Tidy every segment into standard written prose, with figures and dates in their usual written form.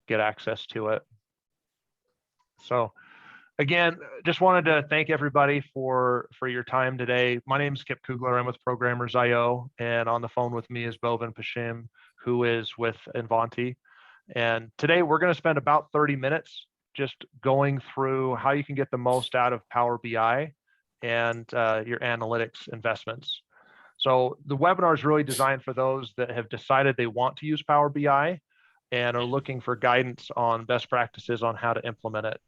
get access to it. So again, just wanted to thank everybody for your time today. My name is Kip Kugler. I'm with Programmers.io, and on the phone with me is Bovin Pashim, who is with Invanti. And today we're going to spend about 30 minutes just going through how you can get the most out of Power BI and your analytics investments. So the webinar is really designed for those that have decided they want to use Power BI and are looking for guidance on best practices on how to implement it.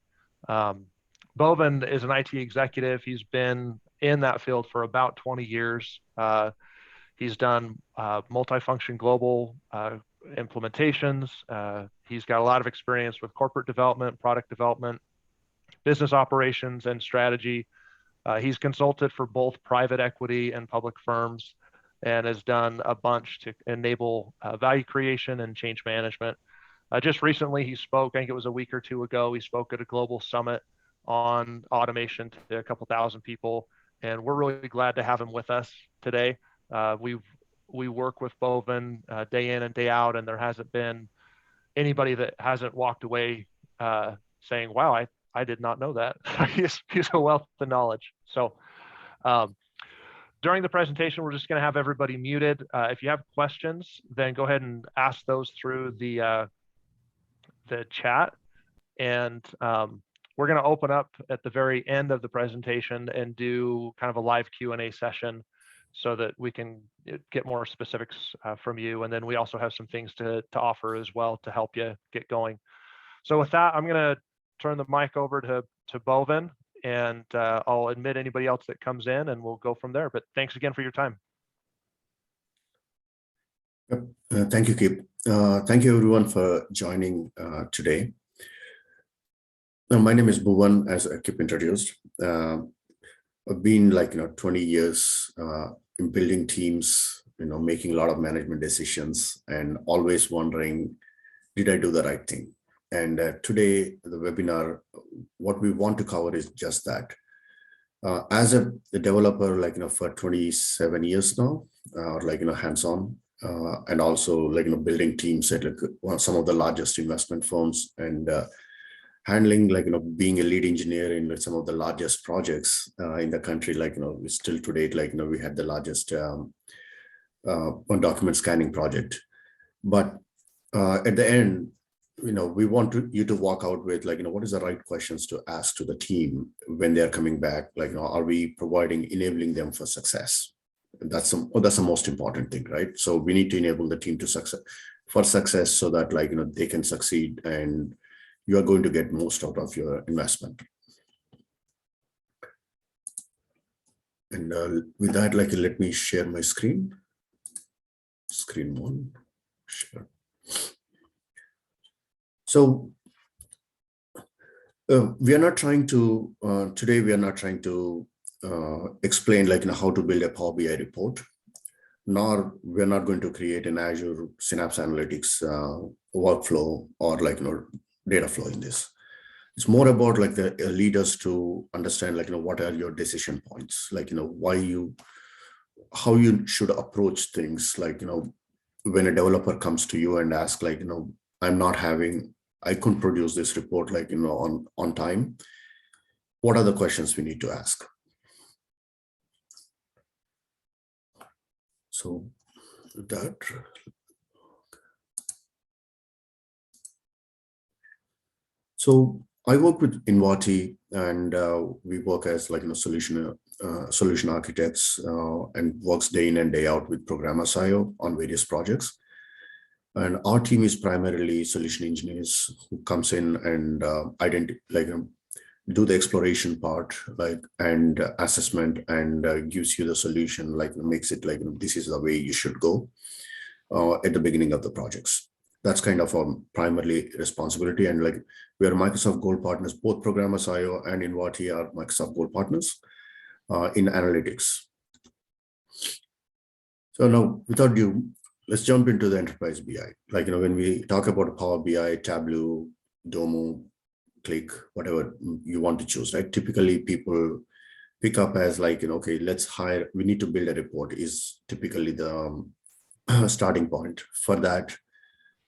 Bovin is an IT executive. He's been in that field for about 20 years. He's done multifunction global implementations. He's got a lot of experience with corporate development, product development, business operations, and strategy. He's consulted for both private equity and public firms and has done a bunch to enable value creation and change management. Just recently, he spoke, I think it was a week or two ago, he spoke at a global summit on automation to a couple thousand people. And we're really glad to have him with us today. We work with Bovin day in and day out, and there hasn't been anybody that hasn't walked away saying, wow, I did not know that. He's a wealth of knowledge. So during the presentation, we're just going to have everybody muted. If you have questions, then go ahead and ask those through the chat. And we're going to open up at the very end of the presentation and do kind of a live Q&A session so that we can get more specifics from you. And then we also have some things to offer as well to help you get going. So with that, I'm going to turn the mic over to Bovin, and I'll admit anybody else that comes in, and we'll go from there. But thanks again for your time. Thank you, Kip. Thank you, everyone, for joining today. My name is Bhuvan, as Kip introduced. I've been 20 years in building teams, making a lot of management decisions, and always wondering, did I do the right thing? And today, the webinar, what we want to cover is just that. As a developer, for 27 years now, hands-on, and also building teams at some of the largest investment firms, and handling being a lead engineer in some of the largest projects in the country. Still to date, we had the largest one document scanning project. But at the end, we want you to walk out with what is the right questions to ask to the team when they're coming back. Are we enabling them for success? That's the most important thing, right? So we need to enable the team to success so that they can succeed, and you are going to get most out of your investment. And with that, let me share my screen. Screen one, sure. So we are not trying to, today we are not trying to explain how to build a Power BI report, nor we're not going to create an Azure Synapse Analytics workflow or data flow in this. It's more about the leaders to understand what are your decision points, how you should approach things, when a developer comes to you and asks I couldn't produce this report on time. What are the questions we need to ask? So that. So I work with Invanti, and we work as solution architects, and works day in and day out with Programmers.io on various projects. And our team is primarily solution engineers who comes in and do the exploration part, and assessment, and gives you the solution, makes it this is the way you should go at the beginning of the projects. That's kind of our primary responsibility. And we are Microsoft Gold partners, both Programmers.io and Invanti are Microsoft Gold partners in analytics. So now, without ado, let's jump into the enterprise BI. When we talk about Power BI, Tableau, Domo, Click, whatever you want to choose, right? Typically, people pick up as okay, we need to build a report is typically the starting point. For that,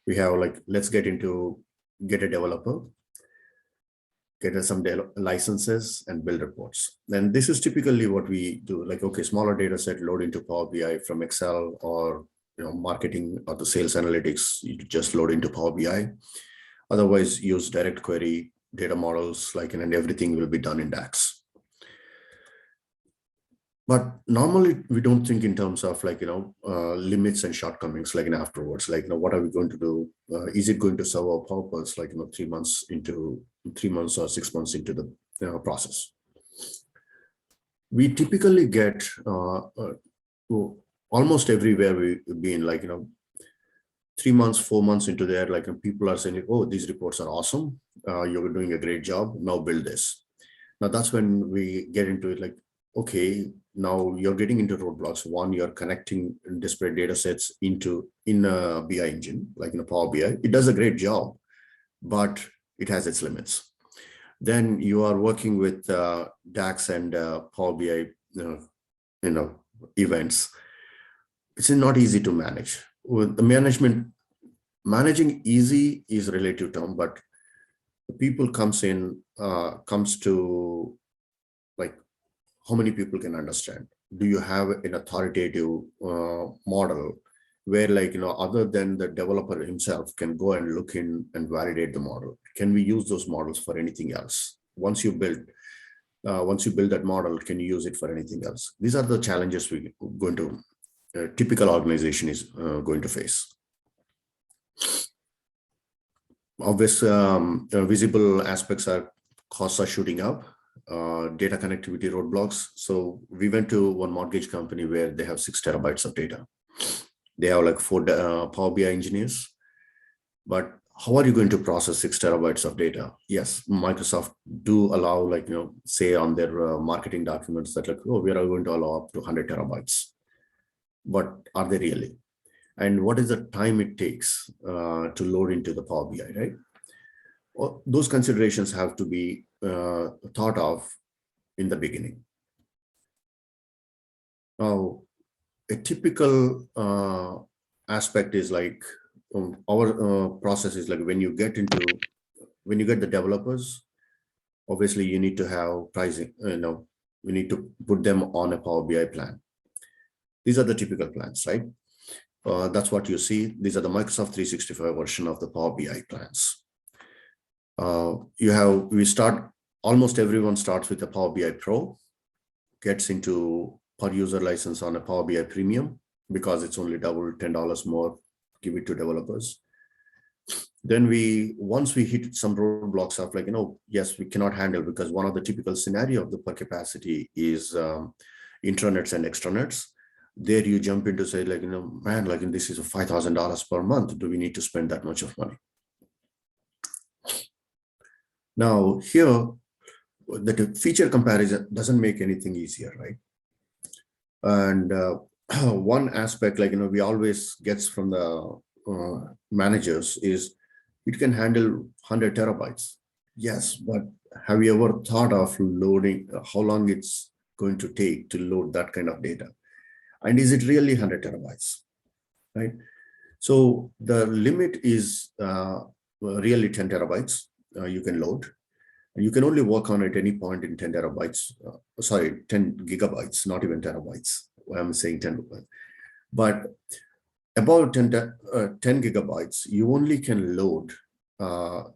we have let's get into get a developer, get some licenses, and build reports. And this is typically what we do. Like, okay, smaller data set, load into Power BI from Excel, or marketing or the sales analytics, you just load into Power BI. Otherwise, use direct query data models, and everything will be done in DAX. But normally we don't think in terms of limits and shortcomings afterwards. What are we going to do? Is it going to serve our purpose? 3 months or 6 months into the process. We typically get almost everywhere we've been 3 months, 4 months into there, people are saying, oh, these reports are awesome. You're doing a great job. Now build this. Now that's when we get into it. Okay, now you're getting into roadblocks. One, you're connecting disparate data sets in a BI engine, in a Power BI. It does a great job, but it has its limits. Then you are working with DAX and Power BI, events. It's not easy to manage. With the managing easy is a relative term, but the people comes to how many people can understand? Do you have an authoritative model where other than the developer himself can go and look in and validate the model? Can we use those models for anything else? Once you build that model, can you use it for anything else? These are the challenges we're going to typical organization is going to face. Obvious visible aspects are costs are shooting up, data connectivity roadblocks. So we went to one mortgage company where they have 6 terabytes of data. They have 4 Power BI engineers, but how are you going to process 6 terabytes of data? Yes, Microsoft do allow say on their marketing documents that oh, we are going to allow up to 100 terabytes. But are they really? And what is the time it takes to load into the Power BI, right? Well, those considerations have to be thought of in the beginning. Now, a typical aspect is our process is when you get the developers, obviously you need to have pricing, we need to put them on a Power BI plan. These are the typical plans, right? That's what you see. These are the Microsoft 365 version of the Power BI plans. Almost everyone starts with a Power BI Pro, gets into per user license on a Power BI Premium because it's only double $10 more, give it to developers. Then once we hit some roadblocks of yes, we cannot handle, because one of the typical scenario of the per capacity is intranets and extranets. There you jump into say man, this is $5,000 per month. Do we need to spend that much of money? Now here, the feature comparison doesn't make anything easier, right? And one aspect we always gets from the managers is it can handle 100 terabytes. Yes, but have you ever thought of loading, how long it's going to take to load that kind of data? And is it really 100 terabytes, right? So the limit is really 10 terabytes you can load. And you can only work on at any point in 10 terabytes, 10 gigabytes, not even terabytes. I'm saying 10, but about 10 gigabytes, you only can load through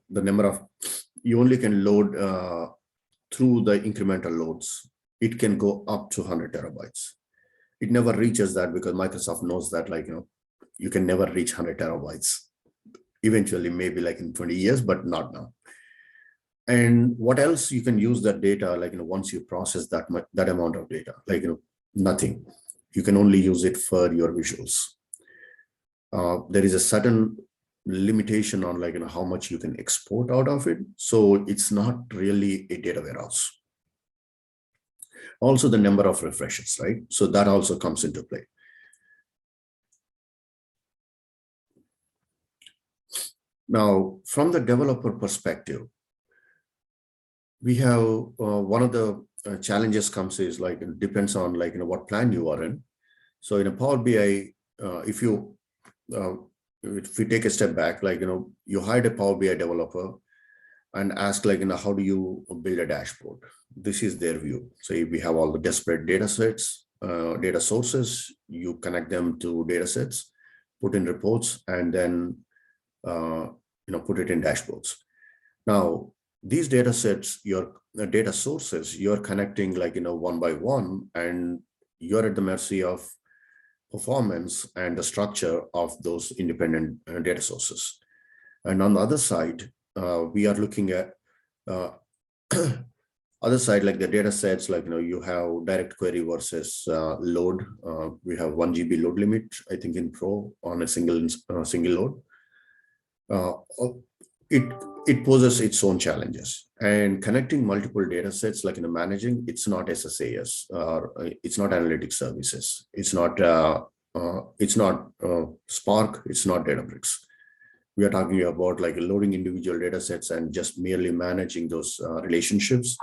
the incremental loads. It can go up to 100 terabytes. It never reaches that because Microsoft knows that you can never reach 100 terabytes. Eventually, maybe in 20 years, but not now. And what else you can use that data once you process that amount of data, nothing. You can only use it for your visuals. There is a certain limitation on how much you can export out of it. So it's not really a data warehouse. Also the number of refreshes, right? So that also comes into play. Now, from the developer perspective, we have one of the challenges comes is it depends on what plan you are in. So in a Power BI, if you if we take a step back, like, you hired a Power BI developer and ask, like, how do you build a dashboard? This is their view. So if we have all the disparate data sets, data sources, you connect them to data sets, put in reports, and then put it in dashboards. Now, these data sets, your data sources, you're connecting like, one by one, and you're at the mercy of performance and the structure of those independent data sources. And on the other side, we are looking at other side, like the data sets, like, you have direct query versus load. We have 1 GB load limit, I think, in Pro on a single load. It poses its own challenges, and connecting multiple data sets, like, managing, it's not SSAS, it's not analytic services, it's not Spark, it's not Databricks. We are talking about like loading individual data sets and just merely managing those relationships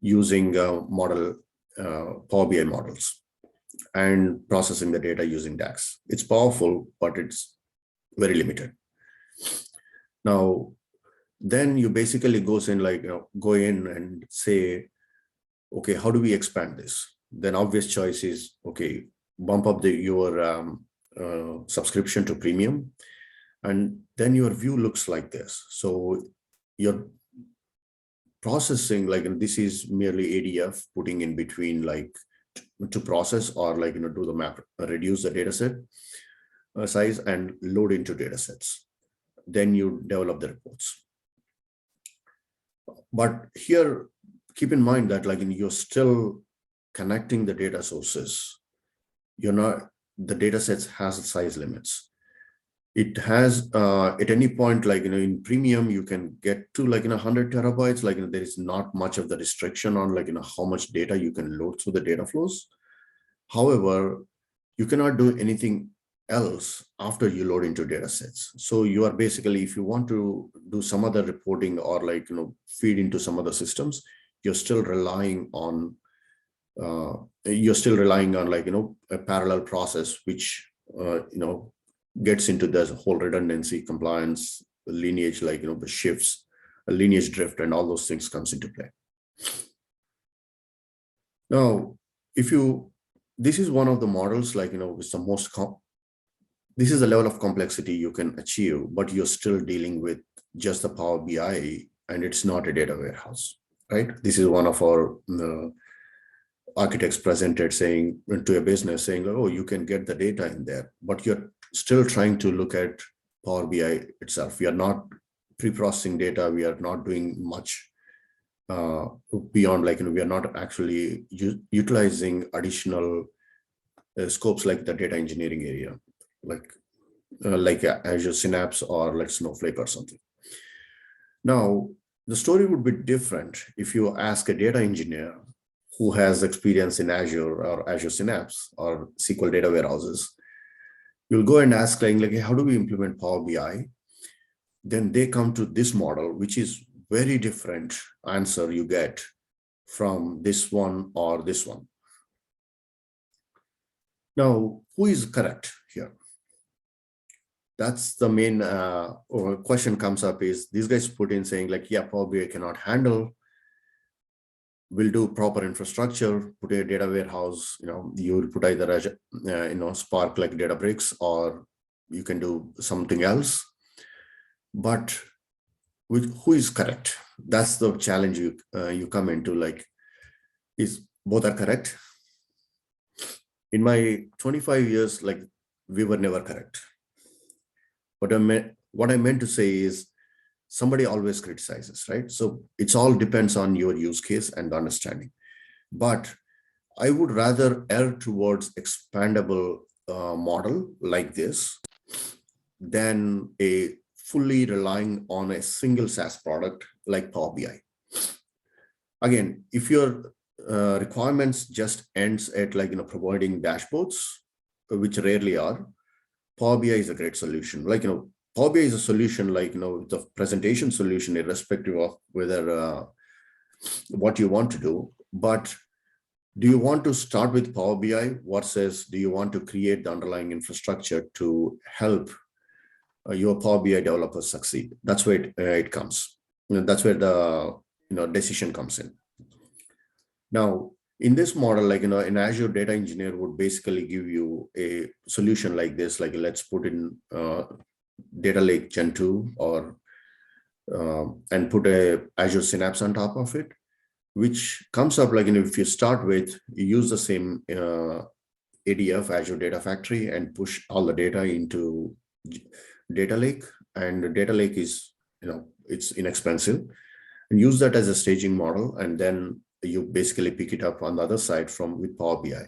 using Power BI models and processing the data using DAX. It's powerful, but it's very limited. Now, then you basically go in and say, okay, how do we expand this? Then obvious choice is, okay, bump up your subscription to premium. And then your view looks like this. So you're processing, like, this is merely ADF putting in between, like, to process or like, do the map, reduce the data set size and load into data sets. Then you develop the reports. But here, keep in mind that, like, you're still connecting the data sources. You're not, the data sets has size limits. It has at any point, like, in premium, you can get to like 100 terabytes. Like, there is not much of the restriction on, like, how much data you can load through the data flows. However, you cannot do anything else after you load into data sets. So you are basically, if you want to do some other reporting or like, feed into some other systems, you're still relying on like, a parallel process, which, gets into the whole redundancy, compliance, lineage, like, the shifts, lineage drift, and all those things comes into play. Now, this is one of the models, like, with the most, this is the level of complexity you can achieve, but you're still dealing with just the Power BI, and it's not a data warehouse, right? This is one of our architects presented saying to a business saying, oh, you can get the data in there, but you're still trying to look at Power BI itself. We are not pre-processing data. We are not doing much beyond, like, we are not actually utilizing additional scopes like the data engineering area, like Azure Synapse or like Snowflake or something. Now, the story would be different if you ask a data engineer who has experience in Azure or Azure Synapse or SQL data warehouses. You'll go and ask, like, hey, how do we implement Power BI? Then they come to this model, which is very different answer you get from this one or this one. Now, who is correct here? That's the main question comes up, is these guys put in saying, like, yeah, Power BI cannot handle. We'll do proper infrastructure, put a data warehouse, you will put either Azure, Spark like Databricks, or you can do something else. But who is correct? That's the challenge you come into, like, is both are correct? In my 25 years, like, we were never correct. What I meant to say is, somebody always criticizes, right? So it's all depends on your use case and understanding. But I would rather err towards expandable model like this than a fully relying on a single SaaS product like Power BI. Again, if your requirements just ends at, like, providing dashboards, which rarely are, Power BI is a great solution. Like, Power BI is a solution, like, the presentation solution, irrespective of whether what you want to do. But do you want to start with Power BI versus do you want to create the underlying infrastructure to help your Power BI developers succeed. That's where it comes. That's where the decision comes in. Now, in this model, an Azure data engineer would basically give you a solution like this, like let's put in data lake Gen 2 or and put a Azure Synapse on top of it, which comes up if you start with, you use the same ADF, Azure Data Factory, and push all the data into data lake. And the data lake is, it's inexpensive, and use that as a staging model. And then you basically pick it up on the other side with Power BI.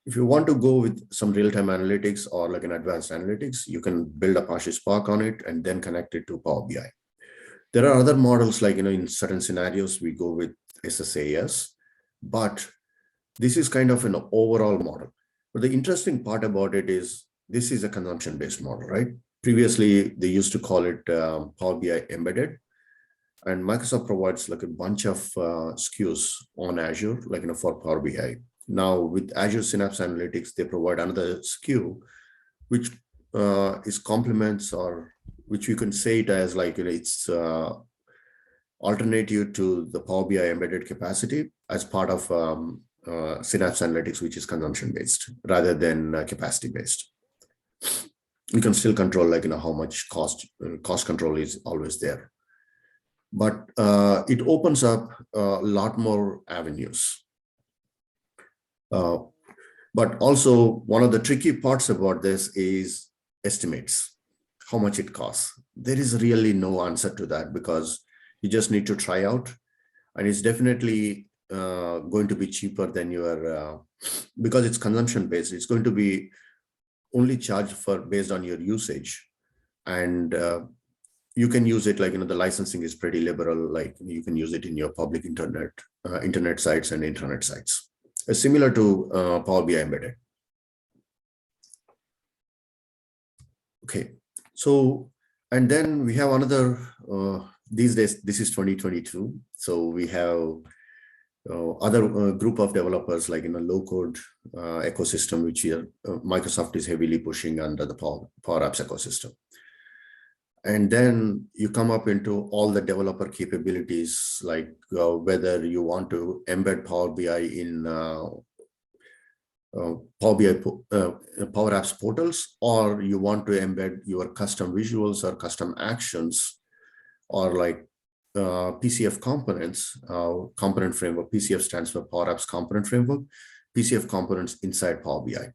If you want to go with some real-time analytics or like an advanced analytics, you can build Apache Spark on it and then connect it to Power BI. There are other models in certain scenarios, we go with SSAS, but this is kind of an overall model. But the interesting part about it is this is a consumption-based model, right? Previously, they used to call it Power BI Embedded, and Microsoft provides like a bunch of SKUs on Azure, for Power BI. Now with Azure Synapse Analytics, they provide another SKU, which is complements, or which you can say it as it's alternative to the Power BI embedded capacity as part of Synapse Analytics, which is consumption-based rather than capacity-based. You can still control how much cost control is always there. But it opens up a lot more avenues. But also one of the tricky parts about this is estimates, how much it costs. There is really no answer to that because you just need to try out, and it's definitely going to be cheaper than your, because it's consumption based, it's going to be only charged for based on your usage. And you can use it the licensing is pretty liberal, you can use it in your public internet sites and intranet sites. Similar to Power BI Embedded. Okay, so, and then we have another, these days, this is 2022. So we have other group of developers low code ecosystem, which here Microsoft is heavily pushing under the Power Apps ecosystem. And then you come up into all the developer capabilities, whether you want to embed Power BI in Power BI Power Apps portals, or you want to embed your custom visuals or custom actions, or PCF components, component framework. PCF stands for Power Apps Component Framework. PCF components inside Power BI.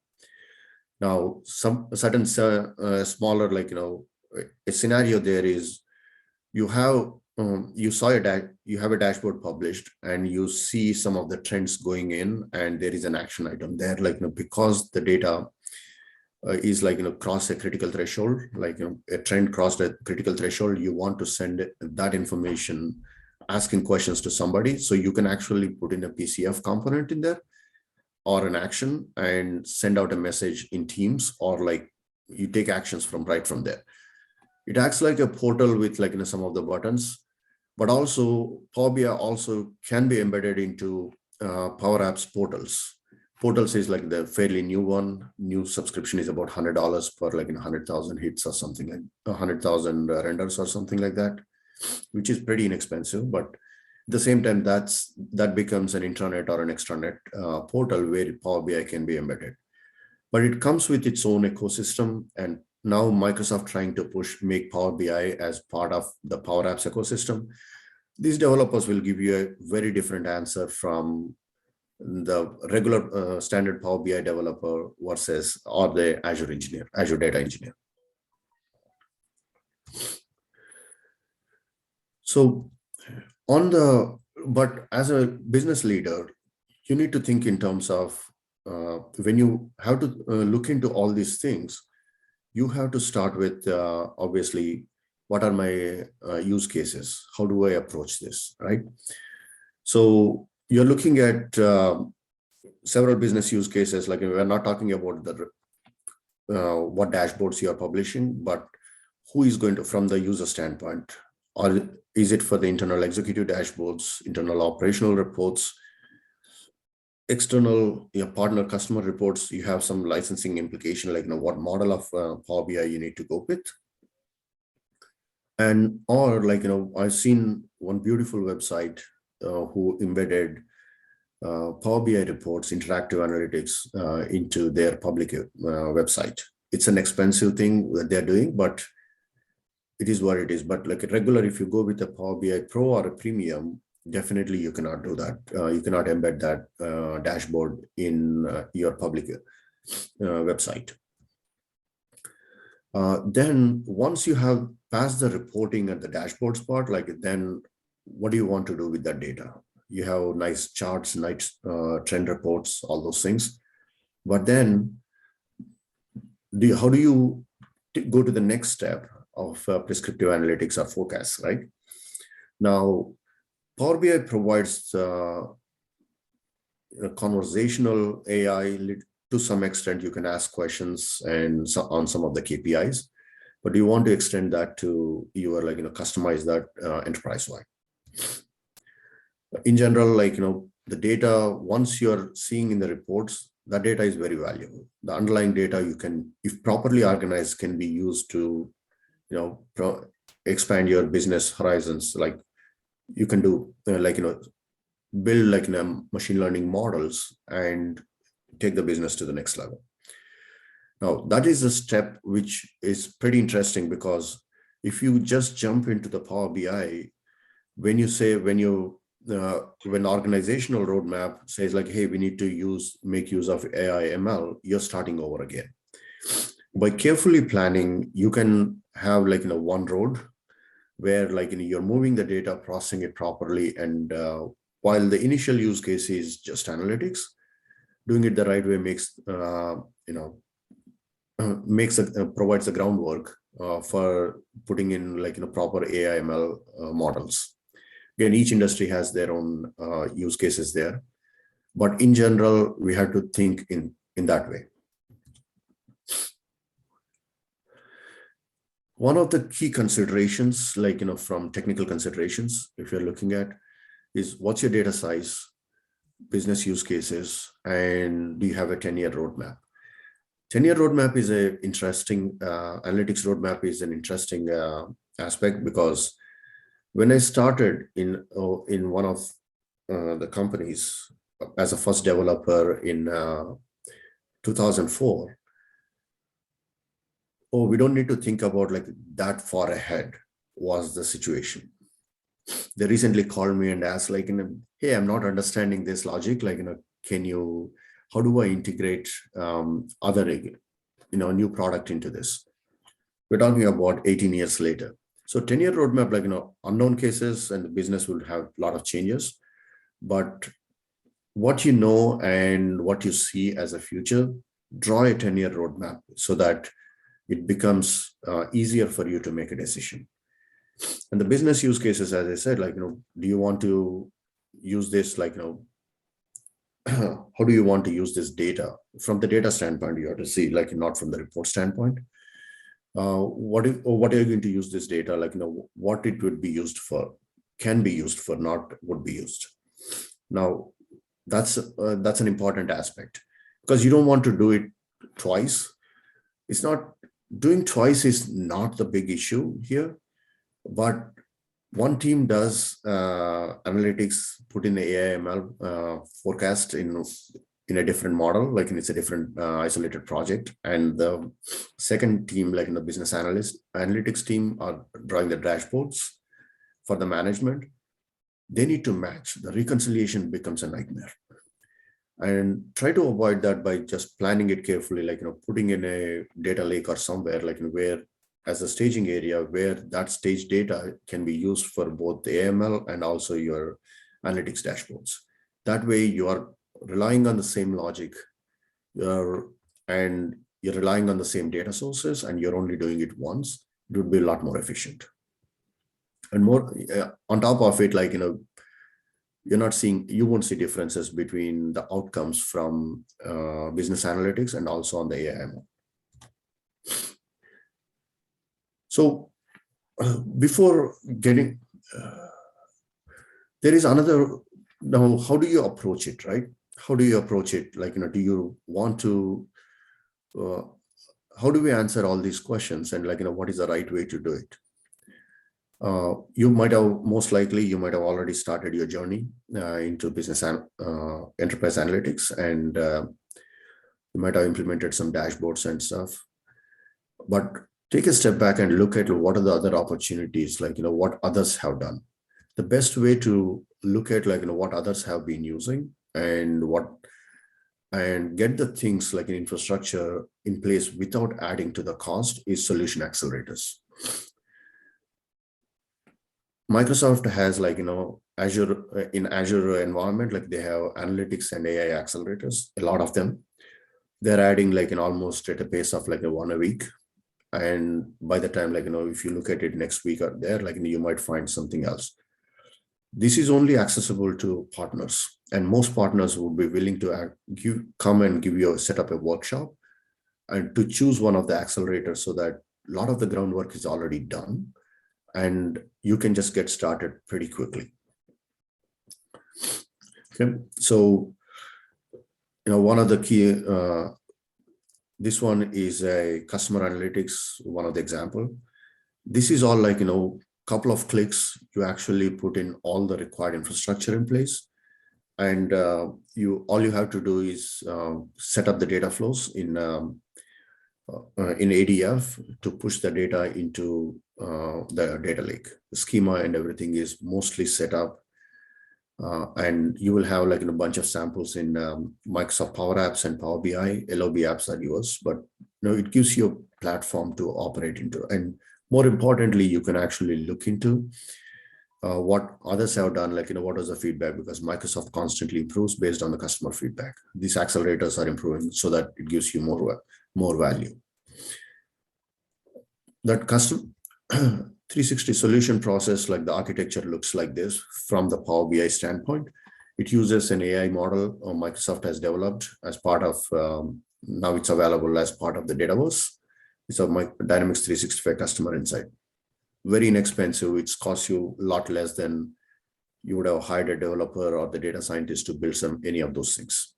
Now, some certain smaller, a scenario there is you have you have a dashboard published, and you see some of the trends going in, and there is an action item there, because the data is cross a critical threshold, a trend crossed a critical threshold, you want to send that information asking questions to somebody, so you can actually put in a PCF component in there or an action and send out a message in Teams, or you take actions right from there. It acts like a portal with some of the buttons, but also Power BI also can be embedded into Power Apps portals. Portals is the fairly new one. New subscription is about $100 per 100,000 hits or something, 100,000 renders or something like that, which is pretty inexpensive. But at the same time, that becomes an intranet or an extranet portal where Power BI can be embedded. But it comes with its own ecosystem, and now Microsoft trying to make Power BI as part of the Power Apps ecosystem. These developers will give you a very different answer from the regular standard Power BI developer versus or the Azure engineer, Azure data engineer. So but as a business leader, you need to think in terms of when you have to look into all these things, you have to start with obviously, what are my use cases? How do I approach this, right? So you're looking at several business use cases. We're not talking about the what dashboards you are publishing, but who is going to, from the user standpoint, or is it for the internal executive dashboards, internal operational reports, external partner customer reports? You have some licensing implication, what model of Power BI you need to go with. And or like, I've seen one beautiful website who embedded Power BI reports, interactive analytics into their public website. It's an expensive thing that they're doing, but it is what it is. But like a regular, if you go with a Power BI Pro or a Premium, definitely you cannot do that. You cannot embed that dashboard in your public website. Then once you have passed the reporting and the dashboards part, like then what do you want to do with that data? You have nice charts, nice trend reports, all those things. But then how do you go to the next step of prescriptive analytics or forecasts, right? Now, Power BI provides conversational AI. To some extent, you can ask questions and on some of the KPIs, but you want to extend that to your customize that enterprise-wide. In general, the data, once you're seeing in the reports, that data is very valuable. The underlying data you can, if properly organized, can be used to expand your business horizons. Like you can do build machine learning models and take the business to the next level. Now, that is a step which is pretty interesting, because if you just jump into the Power BI, when organizational roadmap says like, hey, we need to make use of AI ML, you're starting over again. By carefully planning, you can have one road where you're moving the data, processing it properly, and while the initial use case is just analytics, doing it the right way provides the groundwork for putting in proper AI ML models. Again, each industry has their own use cases there, but in general, we have to think in that way. One of the key considerations, from technical considerations, if you're looking at, is what's your data size, business use cases, and do you have a 10-year roadmap? 10-year roadmap is an interesting, analytics roadmap is an interesting aspect, because when I started in one of the companies as a first developer in 2004, we don't need to think about that far ahead was the situation. They recently called me and asked hey, I'm not understanding this logic. How do I integrate other, new product into this? We're talking about 18 years later. So 10-year roadmap, unknown cases, and the business will have a lot of changes. But what you know and what you see as a future, draw a 10-year roadmap so that it becomes easier for you to make a decision. And the business use cases, as I said, do you want to use this, how do you want to use this data? From the data standpoint, you have to see, not from the report standpoint. What are you going to use this data? What it would be used for, can be used for, not would be used. Now, that's an important aspect, because you don't want to do it twice. It's not, doing twice is not the big issue here, but one team does analytics, put in the AI ML forecast in a different model, it's a different isolated project. And the second team, in the business analytics team, are drawing the dashboards for the management. They need to match. The reconciliation becomes a nightmare. And try to avoid that by just planning it carefully, putting in a data lake or somewhere, where as a staging area where that stage data can be used for both the AML and also your analytics dashboards. That way you are relying on the same logic and you're relying on the same data sources, and you're only doing it once. It would be a lot more efficient. And more on top of it, you won't see differences between the outcomes from business analytics and also on the AIML. So before getting, there is another, now how do you approach it, right? How do you approach it? Do you want to, how do we answer all these questions, and what is the right way to do it? You might have, most likely, you might have already started your journey into business and enterprise analytics, and you might have implemented some dashboards and stuff. But take a step back and look at what are the other opportunities, like, what others have done. The best way to look at, like, what others have been using and get the things like an infrastructure in place without adding to the cost is solution accelerators. Microsoft has, like, Azure, in Azure environment, like they have analytics and AI accelerators, a lot of them. They're adding like almost at a pace of like one a week. And by the time, like, if you look at it next week or there, like, you might find something else. This is only accessible to partners, and most partners would be willing to come and set up a workshop and to choose one of the accelerators, so that a lot of the groundwork is already done and you can just get started pretty quickly. Okay, so one of the key, this one is a customer analytics, one of the example. This is all like, couple of clicks, you actually put in all the required infrastructure in place. And all you have to do is set up the data flows in ADF to push the data into the data lake. The schema and everything is mostly set up. And you will have like a bunch of samples in Microsoft Power Apps and Power BI. LOB apps are yours, but it gives you a platform to operate into. And more importantly, you can actually look into what others have done, like, what is the feedback, because Microsoft constantly improves based on the customer feedback. These accelerators are improving so that it gives you more value. That custom 360 solution process, like the architecture looks like this from the Power BI standpoint. It uses an AI model Microsoft has developed as part of, now it's available as part of the Dataverse. It's a Dynamics 365 customer insight. Very inexpensive. It's cost you a lot less than you would have hired a developer or the data scientist to build any of those things.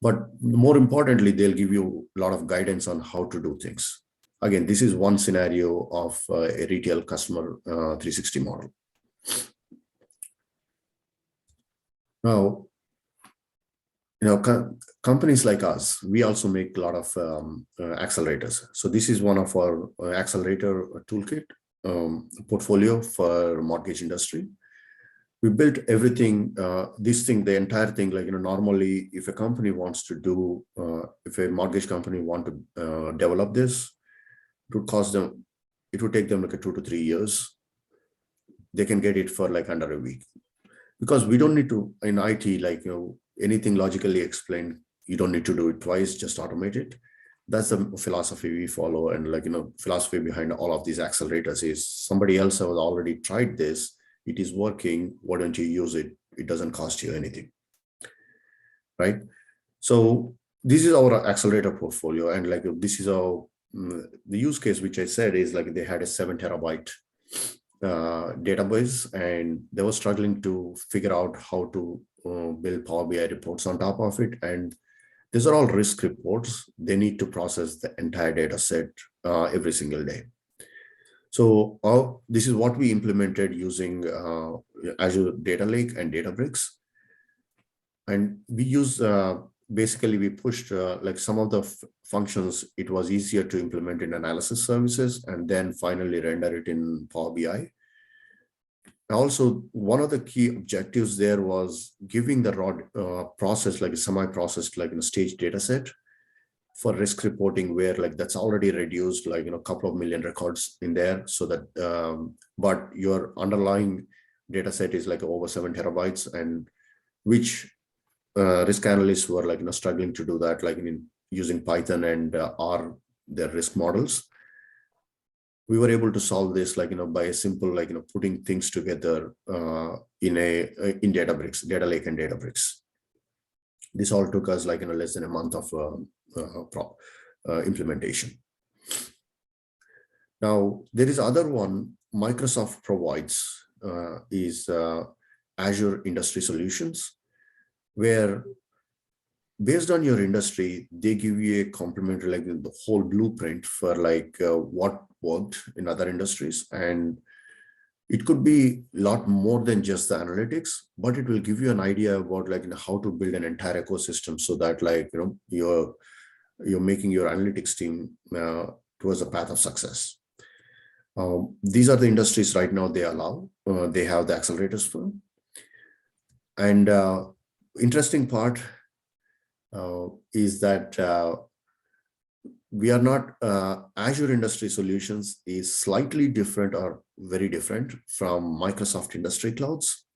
But more importantly, they'll give you a lot of guidance on how to do things. Again, this is one scenario of a retail customer 360 model. Now, companies like us, we also make a lot of accelerators. So this is one of our accelerator toolkit portfolio for mortgage industry. We built everything, the entire thing, like, normally if a company wants to do, if a mortgage company want to develop this, it would take them like 2 to 3 years. They can get it for like under a week, because we don't need to, in IT, like, anything logically explained, you don't need to do it twice, just automate it. That's the philosophy we follow. And like, philosophy behind all of these accelerators is somebody else has already tried this. It is working. Why don't you use it? It doesn't cost you anything, right? So this is our accelerator portfolio. And like, this is our, the use case, which I said is like they had a 7 terabyte database, and they were struggling to figure out how to build Power BI reports on top of it. And these are all risk reports. They need to process the entire data set every single day. So this is what we implemented using Azure Data Lake and Databricks. And we use, basically we pushed like some of the functions. It was easier to implement in analysis services and then finally render it in Power BI. Also, one of the key objectives there was giving the raw process, like a semi-processed, like in a staged data set for risk reporting, where like that's already reduced, like, a couple of million records in there, so that, but your underlying data set is like over 7 terabytes, and which risk analysts were like, struggling to do that, like using Python and R, their risk models. We were able to solve this, like, by a simple, like, putting things together in Databricks, Data Lake and Databricks. This all took us like, less than a month of implementation. Now, there is other one Microsoft provides is Azure Industry Solutions, where based on your industry, they give you a complimentary, like the whole blueprint for like what worked in other industries. And It could be a lot more than just the analytics, but it will give you an idea about like how to build an entire ecosystem so that like you're making your analytics team towards a path of success. These are the industries right now they allow. They have the accelerators for. And interesting part is that we are not Azure Industry Solutions is slightly different or very different from Microsoft Industry Clouds.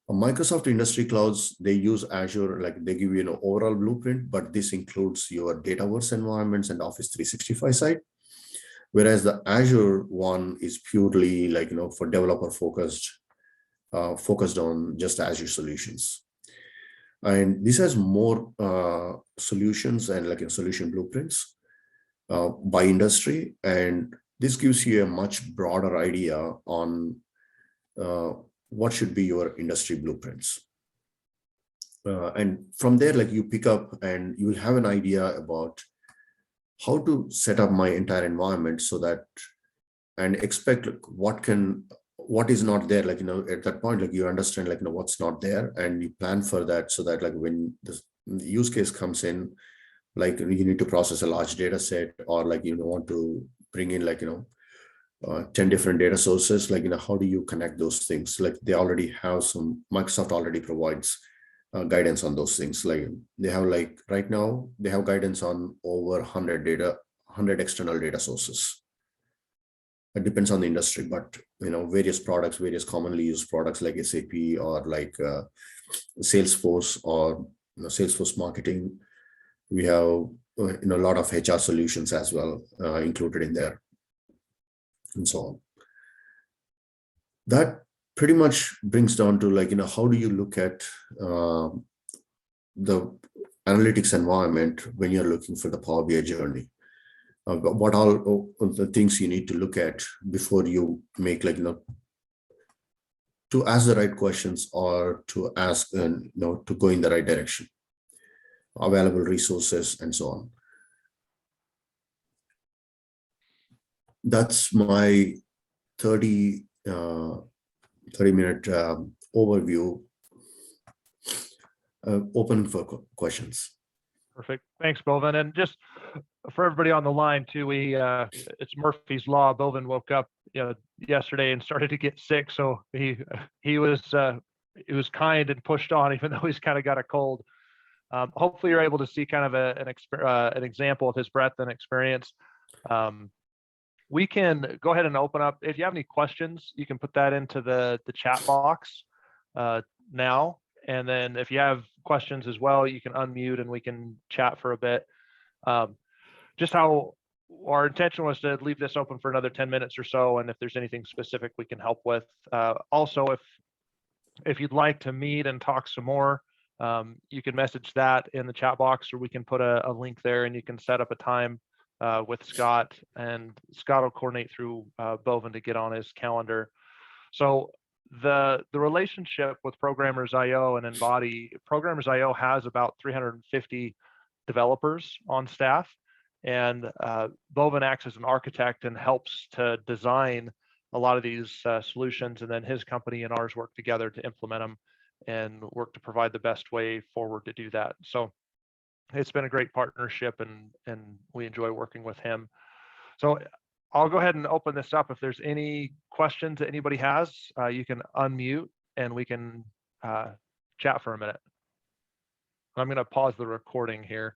Microsoft Industry Clouds, they use Azure, like they give you an overall blueprint, but this includes your Dataverse environments and Office 365 side. Whereas the Azure one is purely like, for developer focused, focused on just Azure solutions. And this has more solutions and like solution blueprints by industry. And this gives you a much broader idea on what should be your industry blueprints. And from there, like you pick up and you will have an idea about how to set up my entire environment so that, and expect like, what is not there, like, at that point, like you understand, like, what's not there, and you plan for that so that like when the use case comes in, like you need to process a large data set, or like, want to bring in like, 10 different data sources, like, how do you connect those things? Like they already have Microsoft already provides guidance on those things. Like they have like right now, they have guidance on over 100 external data sources. It depends on the industry, but various products, various commonly used products like SAP or like Salesforce or Salesforce marketing. We have a lot of HR solutions as well included in there, and so on. That pretty much brings down to like how do you look at the analytics environment when you're looking for the Power BI journey. What all the things you need to look at before you make like to ask the right questions, or to ask to go in the right direction, available resources and so on. That's my 30-minute overview. Open for questions. Perfect. Thanks, Bovin. And just for everybody on the line too, it's Murphy's Law. Bovin woke up yesterday and started to get sick, so he was kind and pushed on, even though he's kind of got a cold. Hopefully, you're able to see kind of an example of his breadth and experience. We can go ahead and open up. If you have any questions, you can put that into the chat box now. And then if you have questions as well, you can unmute and we can chat for a bit. Just how our intention was to leave this open for another 10 minutes or so. And if there's anything specific we can help with. Also, if you'd like to meet and talk some more, you can message that in the chat box, or we can put a link there and you can set up a time with Scott, and Scott will coordinate through Bovin to get on his calendar. So the relationship with Programmers.io and Embody, Programmers.io has about 350 developers on staff, and Bovin acts as an architect and helps to design a lot of these solutions, and then his company and ours work together to implement them and work to provide the best way forward to do that. So it's been a great partnership, and we enjoy working with him. So I'll go ahead and open this up. If there's any questions that anybody has, you can unmute and we can chat for a minute. I'm going to pause the recording here.